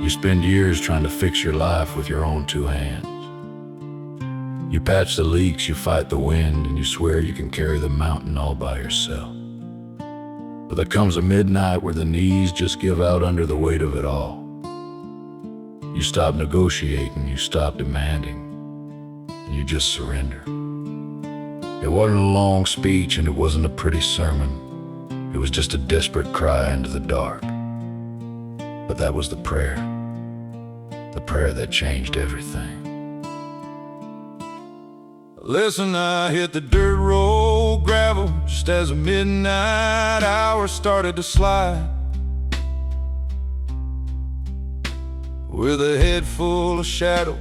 You spend years trying to fix your life with your own two hands. You patch the leaks, you fight the wind, and you swear you can carry the mountain all by yourself. But there comes a midnight where the knees just give out under the weight of it all. You stop negotiating, you stop demanding, and you just surrender. It wasn't a long speech and it wasn't a pretty sermon. It was just a desperate cry into the dark. But that was the prayer that changed everything. Listen, I hit the dirt road gravel just as the midnight hour started to slide. With a head full of shadow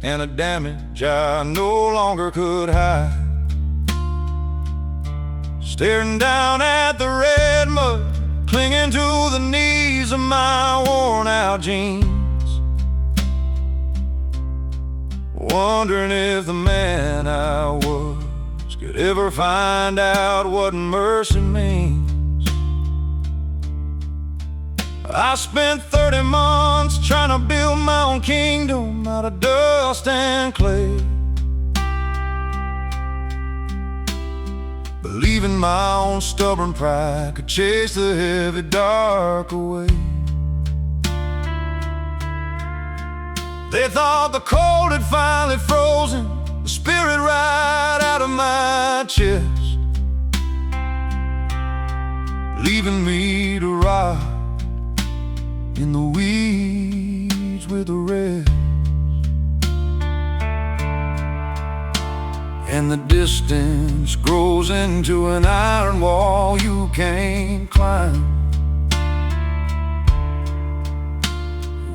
and a damage I no longer could hide. Staring down at the red mud, clinging to the knees of my worn out jeans, wondering if the man I was could ever find out what mercy means. I spent 30 months trying to build my own kingdom out of dust and clay, believing my own stubborn pride could chase the heavy dark away. They thought the cold had finally frozen the spirit right out of my chest, leaving me to rot in the weeds with the rest. And the distance grows into an iron wall you can't climb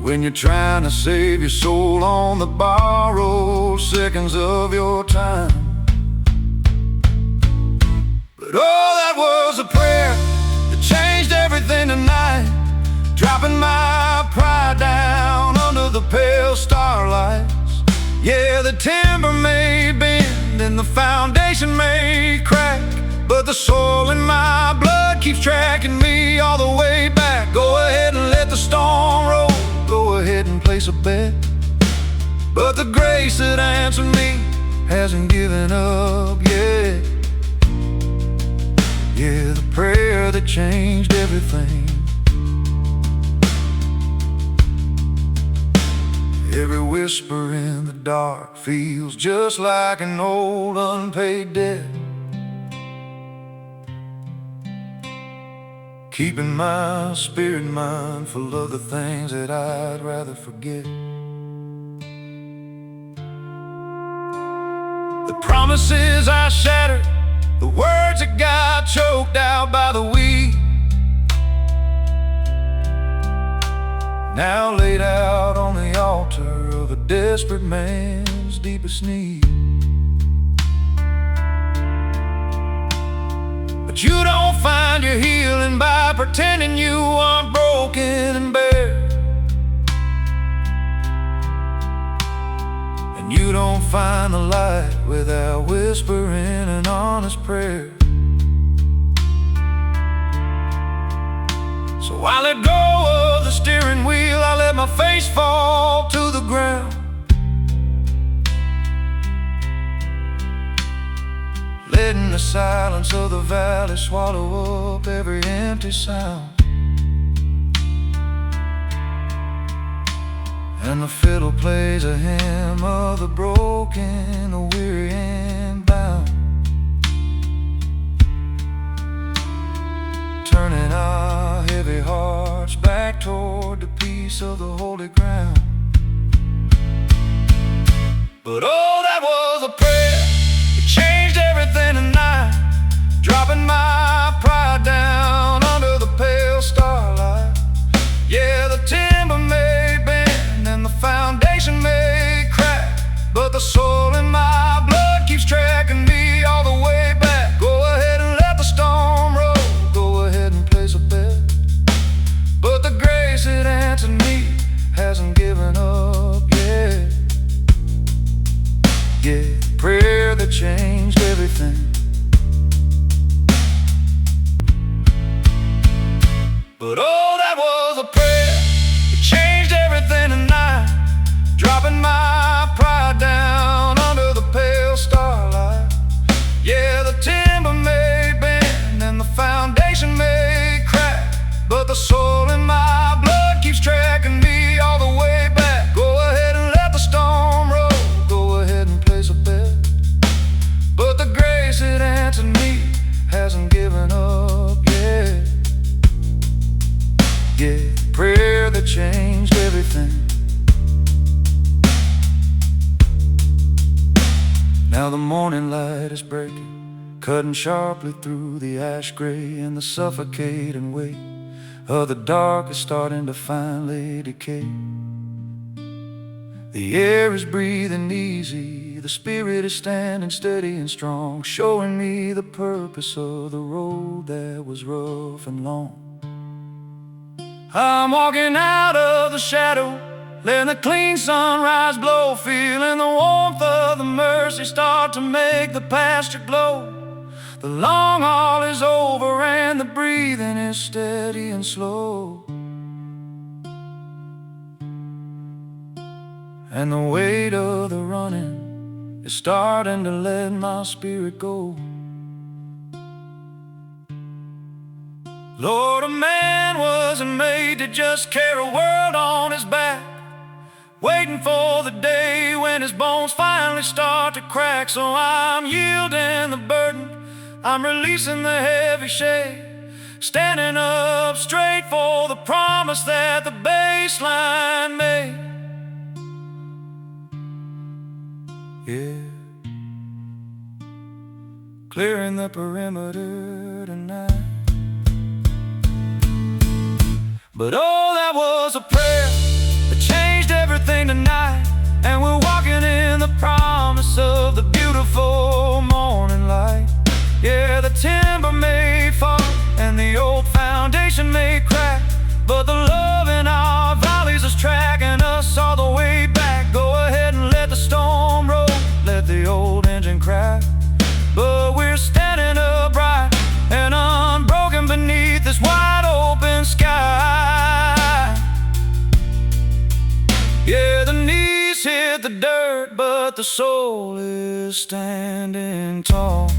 when you're trying to save your soul on the borrowed seconds of your time. But oh, that was a prayer that changed everything tonight, dropping my pride down under the pale starlights. Yeah, the timber may bend and the foundation may crack, but the soul in my blood keeps tracking me all the way back. Go ahead and let the storm roll, go ahead and place a bet, but the grace that answered me hasn't given up yet. Yeah, the prayer that changed everything. Every whisper in the dark feels just like an old unpaid debt, keeping my spirit mindful of the things that I'd rather forget. The promises I shattered, the words that got choked out by the weed, now laid out on the altar of a desperate man's deepest need. But you don't find your healing by pretending you aren't broken and bare, and you don't find the light without whispering an honest prayer. So I let go of the steering wheel, I let my face fall to the ground, letting the silence of the valley swallow up every empty sound. And the fiddle plays a hymn of the broken, the weary and bound, turning our heavy hearts back toward the peace of the holy ground. But oh, that was a prayer, it changed everything tonight, dropping my pride down under the pale starlight. Yeah, the timber may bend and the foundation may crack, but the soul in my blood keeps tracking me all the way back. Go ahead and let the storm roll, go ahead and place a bet, but the grace that answered me hasn't given up yet. Yeah, prayer that changed everything. But oh, that was a prayer that changed everything. Now the morning light is breaking, cutting sharply through the ash gray, and the suffocating weight of the dark is starting to finally decay. The air is breathing easy, the spirit is standing steady and strong, showing me the purpose of the road that was rough and long. I'm walking out of the shadow, letting the clean sunrise blow, feeling the warmth of the mercy start to make the pasture glow. The long haul is over and the breathing is steady and slow, and the weight of the running is starting to let my spirit go. Lord, a man wasn't made to just carry a world on his back, waiting for the day when his bones finally start to crack. So I'm yielding the burden, I'm releasing the heavy shade, standing up straight for the promise that the baseline made. Yeah, clearing the perimeter tonight. But oh, that was a prayer that changed everything tonight, and we're walking in the promise of the beautiful morning light. Yeah, the timber may fall and the old foundation may crack, but the love in our valleys is tracking us all the way back. Go ahead and let the storm roll, let the old engine crack, but we're standing upright and unbroken beneath this wide open sky. Yeah, the knees hit the dirt, but the soul is standing tall.